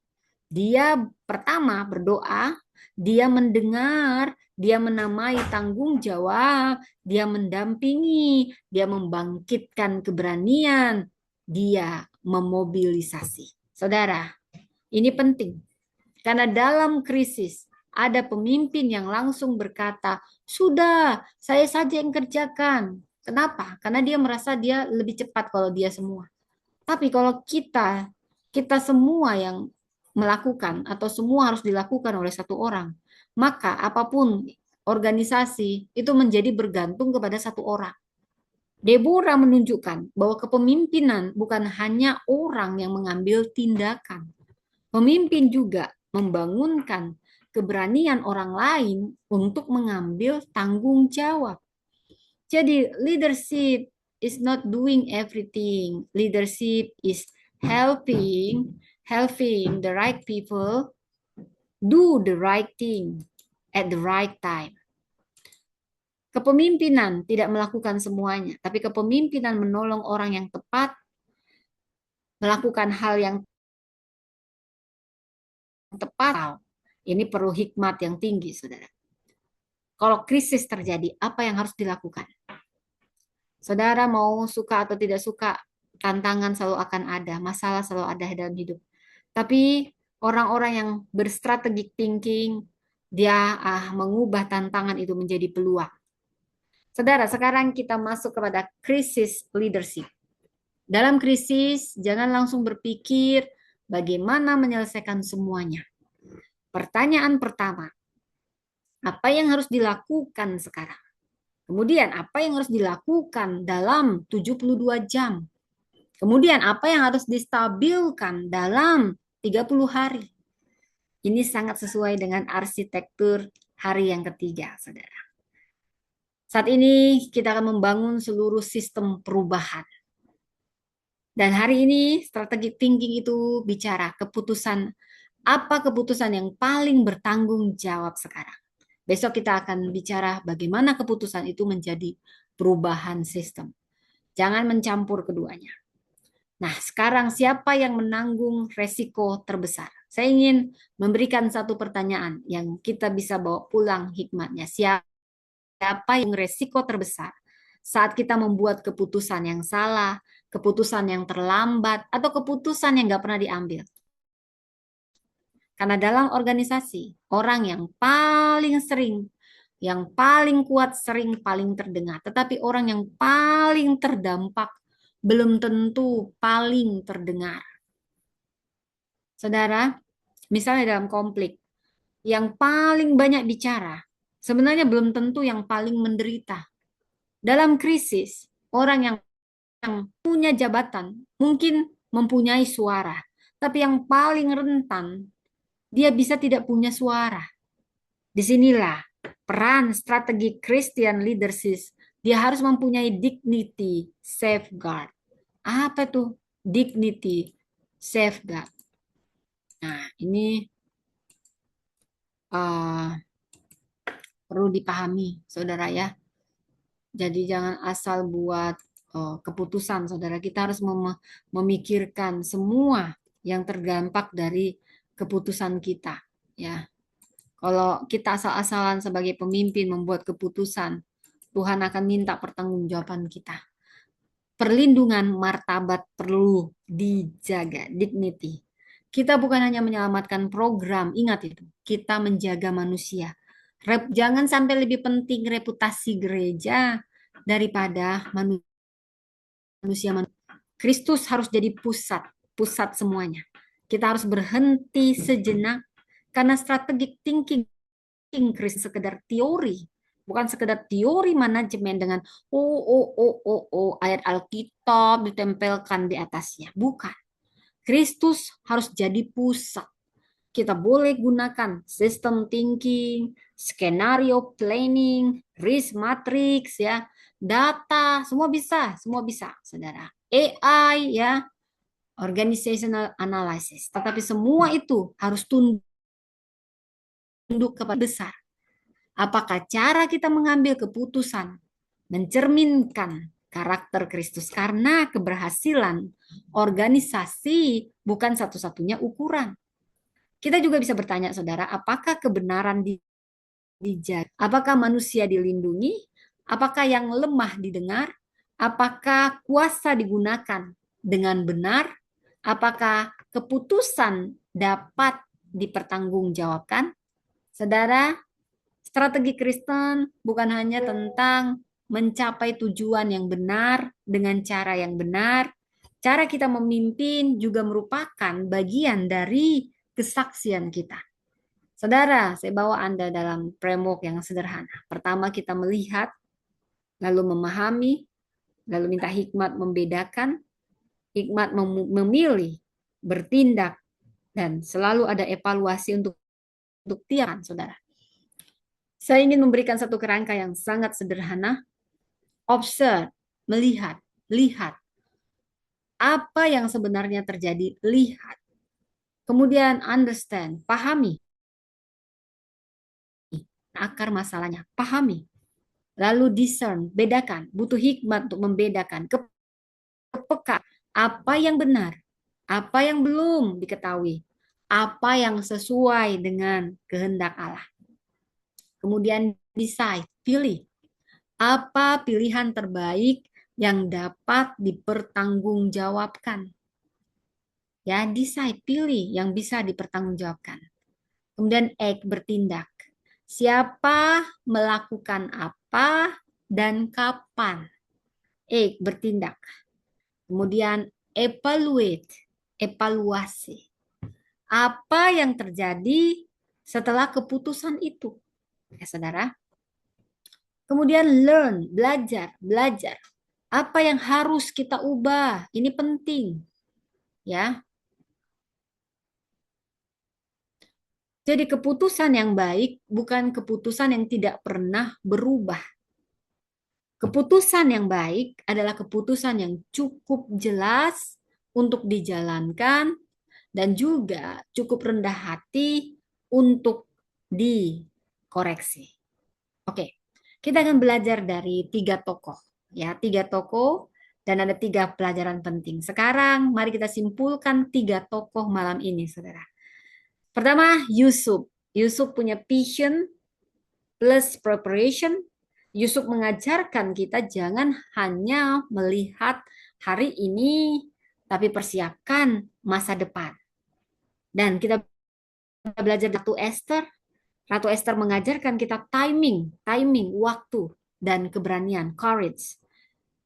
Dia pertama berdoa, dia mendengar, dia menamai tanggung jawab, dia mendampingi, dia membangkitkan keberanian, dia memobilisasi. Saudara, ini penting. Karena dalam krisis ada pemimpin yang langsung berkata, sudah, saya saja yang kerjakan. Kenapa? Karena dia merasa dia lebih cepat kalau dia semua. Tapi kalau kita semua yang melakukan atau semua harus dilakukan oleh satu orang, maka apapun organisasi itu menjadi bergantung kepada satu orang. Deborah menunjukkan bahwa kepemimpinan bukan hanya orang yang mengambil tindakan. Pemimpin juga membangunkan keberanian orang lain untuk mengambil tanggung jawab. Jadi leadership is not doing everything. Leadership is helping the right people do the right thing at the right time. Kepemimpinan tidak melakukan semuanya, tapi kepemimpinan menolong orang yang tepat, melakukan hal yang tepat. Ini perlu hikmat yang tinggi, saudara. Kalau krisis terjadi, apa yang harus dilakukan? Saudara mau suka atau tidak suka, tantangan selalu akan ada, masalah selalu ada dalam hidup. Tapi orang-orang yang berstrategic thinking, dia mengubah tantangan itu menjadi peluang. Saudara, sekarang kita masuk kepada krisis leadership. Dalam krisis, jangan langsung berpikir bagaimana menyelesaikan semuanya. Pertanyaan pertama, apa yang harus dilakukan sekarang? Kemudian, apa yang harus dilakukan dalam 72 jam? Kemudian, apa yang harus distabilkan dalam 30 hari? Ini sangat sesuai dengan arsitektur hari yang ketiga, saudara. Saat ini kita akan membangun seluruh sistem perubahan. Dan hari ini strategi thinking itu bicara apa keputusan yang paling bertanggung jawab sekarang. Besok kita akan bicara bagaimana keputusan itu menjadi perubahan sistem. Jangan mencampur keduanya. Nah, sekarang siapa yang menanggung resiko terbesar? Saya ingin memberikan satu pertanyaan yang kita bisa bawa pulang hikmatnya. Siapa yang resiko terbesar saat kita membuat keputusan yang salah, keputusan yang terlambat, atau keputusan yang nggak pernah diambil? Karena dalam organisasi, orang yang paling sering Yang paling kuat sering paling terdengar, tetapi orang yang paling terdampak belum tentu paling terdengar. Saudara, misalnya dalam konflik, yang paling banyak bicara sebenarnya belum tentu yang paling menderita. Dalam krisis, orang yang punya jabatan mungkin mempunyai suara, tapi yang paling rentan dia bisa tidak punya suara. Disinilah peran strategi Christian leadership. Dia harus mempunyai dignity safeguard. Apa tuh dignity safeguard? Nah, ini uh, perlu dipahami, saudara ya. Jadi jangan asal buat keputusan, saudara. Kita harus memikirkan semua yang terdampak dari keputusan kita, ya. Kalau kita asal-asalan sebagai pemimpin membuat keputusan, Tuhan akan minta pertanggungjawaban kita. Perlindungan martabat perlu dijaga, dignity. Kita bukan hanya menyelamatkan program, ingat itu. Kita menjaga manusia. Jangan sampai lebih penting reputasi gereja daripada manusia. Kristus harus jadi pusat semuanya. Kita harus berhenti sejenak karena strategic thinking Kristus sekedar teori, bukan sekedar teori manajemen dengan ayat Alkitab ditempelkan di atasnya. Bukan. Kristus harus jadi pusat. Kita boleh gunakan sistem thinking, skenario planning, risk matrix ya, data, semua bisa, saudara. AI ya, organizational analysis. Tetapi semua itu harus tunduk kepada besar. Apakah cara kita mengambil keputusan mencerminkan karakter Kristus? Karena keberhasilan organisasi bukan satu-satunya ukuran. Kita juga bisa bertanya, saudara, apakah kebenaran dijaga? Apakah manusia dilindungi? Apakah yang lemah didengar? Apakah kuasa digunakan dengan benar? Apakah keputusan dapat dipertanggungjawabkan? Saudara, strategi Kristen bukan hanya tentang mencapai tujuan yang benar dengan cara yang benar. Cara kita memimpin juga merupakan bagian dari kesaksian kita. Saudara, saya bawa Anda dalam framework yang sederhana. Pertama, kita melihat, lalu memahami, lalu minta hikmat membedakan, hikmat memilih, bertindak, dan selalu ada evaluasi untuk tiap saudara. Saya ingin memberikan satu kerangka yang sangat sederhana. Observe, melihat, lihat. Apa yang sebenarnya terjadi, lihat. Kemudian understand, pahami. Akar masalahnya, pahami. Lalu discern, bedakan. Butuh hikmat untuk membedakan. Kepekaan, apa yang benar, apa yang belum diketahui, apa yang sesuai dengan kehendak Allah. Kemudian decide, pilih. Apa pilihan terbaik yang dapat dipertanggungjawabkan? Ya, decide, pilih yang bisa dipertanggungjawabkan. Kemudian act, bertindak. Siapa melakukan apa dan kapan? Act, bertindak. Kemudian evaluate, evaluasi. Apa yang terjadi setelah keputusan itu? Ya, saudara. Kemudian learn, belajar. Apa yang harus kita ubah? Ini penting. Ya. Jadi keputusan yang baik bukan keputusan yang tidak pernah berubah. Keputusan yang baik adalah keputusan yang cukup jelas untuk dijalankan dan juga cukup rendah hati untuk dikoreksi. Oke, kita akan belajar dari 3 tokoh. Ya, 3 tokoh dan ada 3 pelajaran penting. Sekarang mari kita simpulkan 3 tokoh malam ini, saudara. Pertama, Yusuf. Yusuf punya vision plus preparation. Yusuf mengajarkan kita jangan hanya melihat hari ini, tapi persiapkan masa depan. Dan kita belajar Ratu Esther Ratu Esther mengajarkan kita timing, waktu, dan keberanian, courage.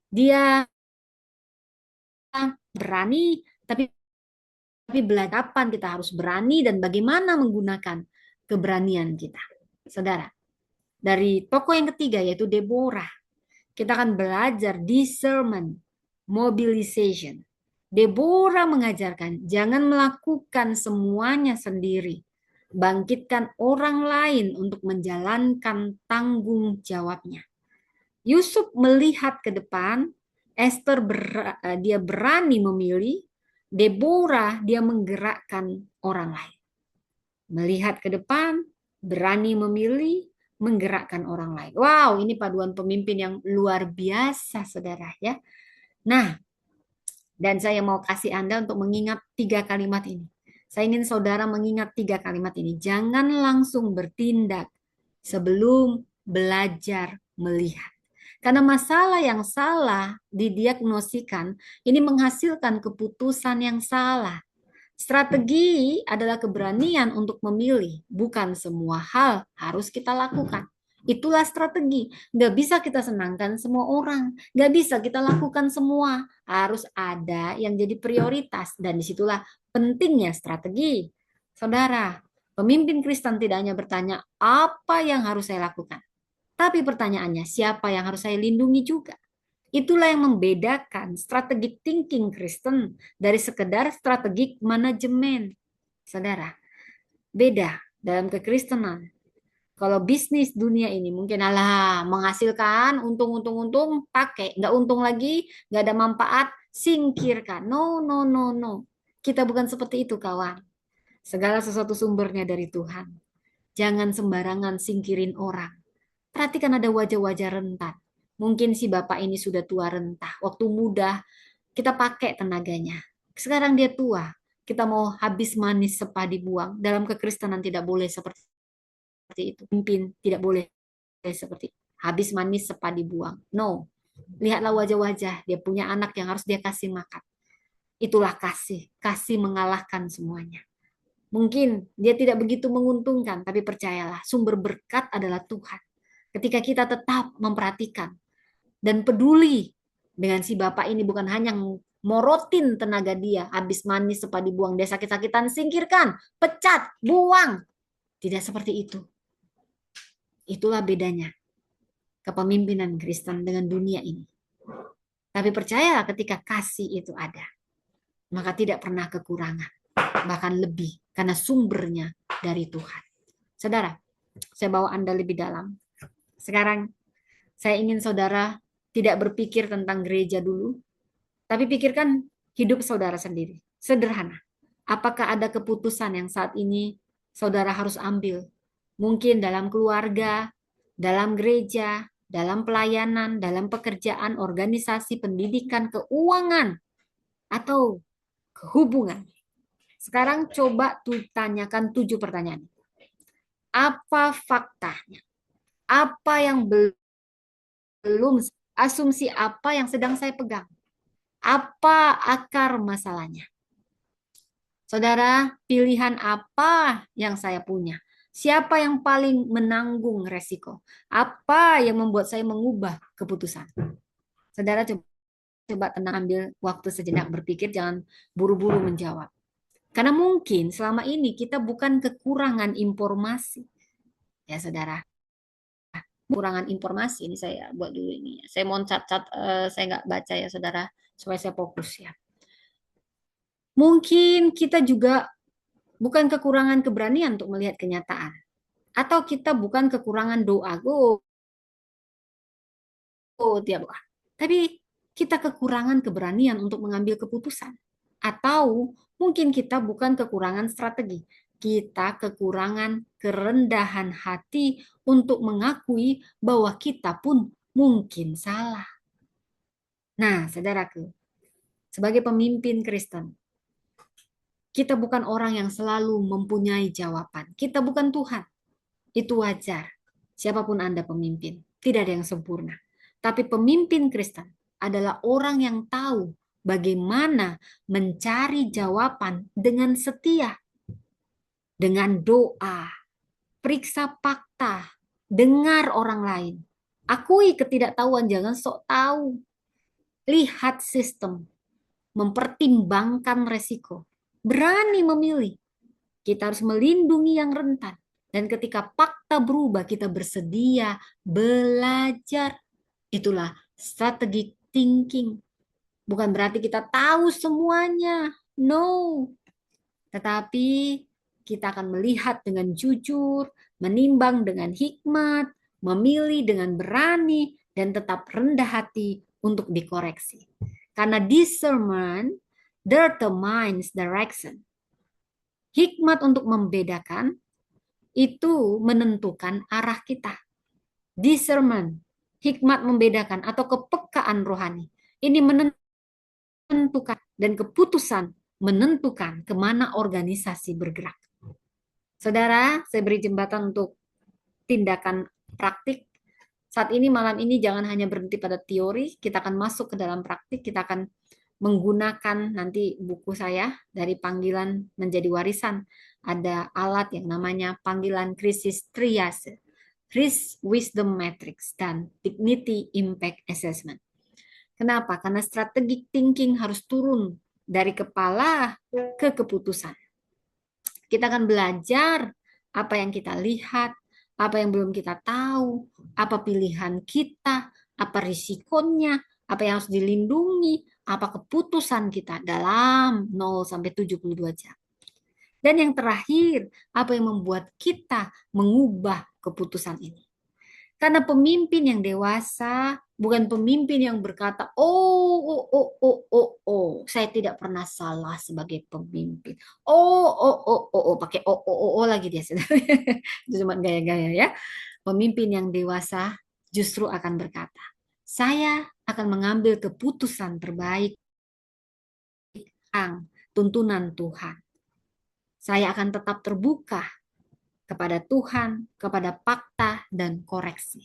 Dia berani, tapi belajar kapan kita harus berani dan bagaimana menggunakan keberanian kita. Saudara, dari tokoh yang ketiga yaitu Deborah, kita akan belajar discernment, mobilization. Deborah mengajarkan jangan melakukan semuanya sendiri. Bangkitkan orang lain untuk menjalankan tanggung jawabnya. Yusuf melihat ke depan, Esther dia berani memilih, Deborah dia menggerakkan orang lain. Melihat ke depan, berani memilih, menggerakkan orang lain. Wow, ini paduan pemimpin yang luar biasa, saudara ya. Nah, dan saya mau kasih Anda untuk mengingat 3 kalimat ini. Saya ingin saudara mengingat 3 kalimat ini. Jangan langsung bertindak sebelum belajar melihat. Karena masalah yang salah didiagnosikan, ini menghasilkan keputusan yang salah. Strategi adalah keberanian untuk memilih. Bukan semua hal harus kita lakukan. Itulah strategi. Nggak bisa kita senangkan semua orang. Nggak bisa kita lakukan semua. Harus ada yang jadi prioritas. Dan disitulah pentingnya strategi. Saudara, pemimpin Kristen tidak hanya bertanya, apa yang harus saya lakukan? Tapi pertanyaannya, siapa yang harus saya lindungi juga? Itulah yang membedakan strategic thinking Kristen dari sekedar strategic manajemen. Saudara, beda dalam kekristenan. Kalau bisnis dunia ini mungkin alah menghasilkan untung, pakai. Nggak untung lagi, nggak ada manfaat, singkirkan. No, no, no, no. Kita bukan seperti itu kawan. Segala sesuatu sumbernya dari Tuhan. Jangan sembarangan singkirin orang. Perhatikan ada wajah-wajah rentan. Mungkin si bapak ini sudah tua rentah. Waktu muda kita pakai tenaganya. Sekarang dia tua. Kita mau habis manis sepadi buang. Dalam kekristenan tidak boleh seperti itu. Pimpin tidak boleh seperti itu. Habis manis sepadi buang. No. Lihatlah wajah-wajah. Dia punya anak yang harus dia kasih makan. Itulah kasih. Kasih mengalahkan semuanya. Mungkin dia tidak begitu menguntungkan, tapi percayalah, sumber berkat adalah Tuhan. Ketika kita tetap memperhatikan dan peduli dengan si bapak ini, bukan hanya morotin tenaga dia, habis manis sepadi buang, dia sakit-sakitan, singkirkan, pecat, buang. Tidak seperti itu. Itulah bedanya kepemimpinan Kristen dengan dunia ini. Tapi percayalah ketika kasih itu ada, maka tidak pernah kekurangan, bahkan lebih, karena sumbernya dari Tuhan. Saudara, saya bawa Anda lebih dalam. Sekarang saya ingin saudara tidak berpikir tentang gereja dulu, tapi pikirkan hidup saudara sendiri. Sederhana. Apakah ada keputusan yang saat ini saudara harus ambil? Mungkin dalam keluarga, dalam gereja, dalam pelayanan, dalam pekerjaan, organisasi, pendidikan, keuangan, atau hubungan. Sekarang coba tanyakan 7 pertanyaan. Apa faktanya? Apa yang belum, asumsi apa yang sedang saya pegang? Apa akar masalahnya? Saudara, pilihan apa yang saya punya? Siapa yang paling menanggung resiko? Apa yang membuat saya mengubah keputusan? Saudara coba tenang, ambil waktu sejenak berpikir, jangan buru-buru menjawab. Karena mungkin selama ini kita bukan kekurangan informasi. Ya saudara, kekurangan informasi ini saya buat dulu ini. Saya mau cat-cat, saya nggak baca ya saudara, supaya saya fokus ya. Mungkin kita juga bukan kekurangan keberanian untuk melihat kenyataan. Atau kita bukan kekurangan doa. Tiap doa. Tapi kita kekurangan keberanian untuk mengambil keputusan. Atau mungkin kita bukan kekurangan strategi. Kita kekurangan kerendahan hati untuk mengakui bahwa kita pun mungkin salah. Nah, saudaraku, sebagai pemimpin Kristen, kita bukan orang yang selalu mempunyai jawaban. Kita bukan Tuhan. Itu wajar. Siapapun Anda pemimpin, tidak ada yang sempurna. Tapi pemimpin Kristen adalah orang yang tahu bagaimana mencari jawaban dengan setia, dengan doa, periksa fakta, dengar orang lain. Akui ketidaktahuan, jangan sok tahu. Lihat sistem, mempertimbangkan resiko. Berani memilih. Kita harus melindungi yang rentan. Dan ketika fakta berubah, kita bersedia belajar. Itulah strategic thinking. Bukan berarti kita tahu semuanya. No. Tetapi kita akan melihat dengan jujur, menimbang dengan hikmat, memilih dengan berani, dan tetap rendah hati untuk dikoreksi. Karena discernment determines direction. Hikmat untuk membedakan itu menentukan arah kita. Discernment, hikmat membedakan atau kepekaan rohani. Ini menentukan dan keputusan menentukan kemana organisasi bergerak. Saudara, saya beri jembatan untuk tindakan praktik. Saat ini, malam ini, jangan hanya berhenti pada teori, kita akan masuk ke dalam praktik, kita akan menggunakan nanti buku saya dari panggilan menjadi warisan. Ada alat yang namanya panggilan krisis triase, risk wisdom matrix, dan dignity impact assessment. Kenapa? Karena strategic thinking harus turun dari kepala ke keputusan. Kita akan belajar apa yang kita lihat, apa yang belum kita tahu, apa pilihan kita, apa risikonya, apa yang harus dilindungi, apa keputusan kita dalam 0 sampai 72 jam. Dan yang terakhir, apa yang membuat kita mengubah keputusan ini. Karena pemimpin yang dewasa bukan pemimpin yang berkata, saya tidak pernah salah sebagai pemimpin. Pakai lagi dia. Itu cuma gaya-gaya ya. Pemimpin yang dewasa justru akan berkata, saya akan mengambil keputusan terbaik yang tuntunan Tuhan. Saya akan tetap terbuka kepada Tuhan, kepada fakta dan koreksi.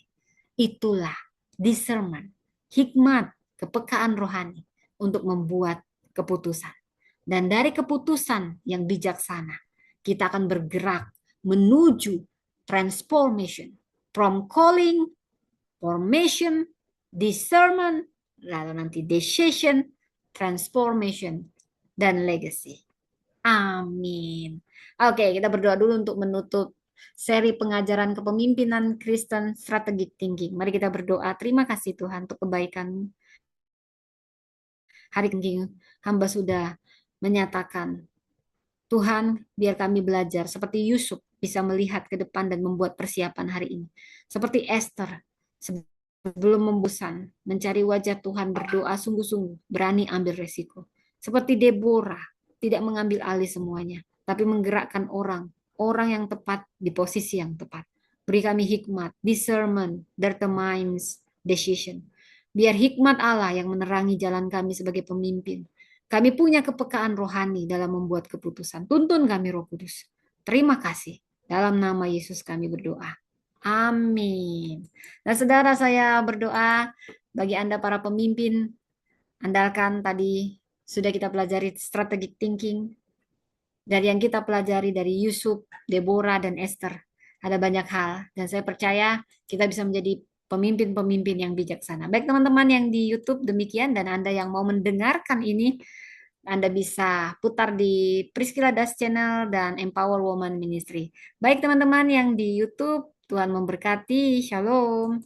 Itulah discernment, hikmat, kepekaan rohani untuk membuat keputusan. Dan dari keputusan yang bijaksana, kita akan bergerak menuju transformation from calling, formation, discernment, lalu nanti decision, transformation, dan legacy. Amin. Oke, kita berdoa dulu untuk menutup seri pengajaran kepemimpinan Kristen Strategic Thinking. Mari kita berdoa. Terima kasih Tuhan untuk kebaikan-Mu. Hari ini hamba sudah menyatakan, Tuhan, biar kami belajar seperti Yusuf bisa melihat ke depan dan membuat persiapan hari ini. Seperti Esther, sebelum membosan, mencari wajah Tuhan, berdoa sungguh-sungguh, berani ambil resiko. Seperti Deborah, tidak mengambil alih semuanya, tapi menggerakkan orang yang tepat di posisi yang tepat. Beri kami hikmat, discernment, determines decision. Biar hikmat Allah yang menerangi jalan kami sebagai pemimpin. Kami punya kepekaan rohani dalam membuat keputusan. Tuntun kami Roh Kudus. Terima kasih. Dalam nama Yesus kami berdoa. Amin. Nah, saudara, saya berdoa bagi Anda para pemimpin, andalkan tadi sudah kita pelajari strategic thinking. Dari yang kita pelajari dari Yusuf, Deborah, dan Esther. Ada banyak hal. Dan saya percaya kita bisa menjadi pemimpin-pemimpin yang bijaksana. Baik teman-teman yang di YouTube demikian, dan Anda yang mau mendengarkan ini, Anda bisa putar di Priscilla Das Channel dan Empower Woman Ministry. Baik teman-teman yang di YouTube, Tuhan memberkati. Shalom.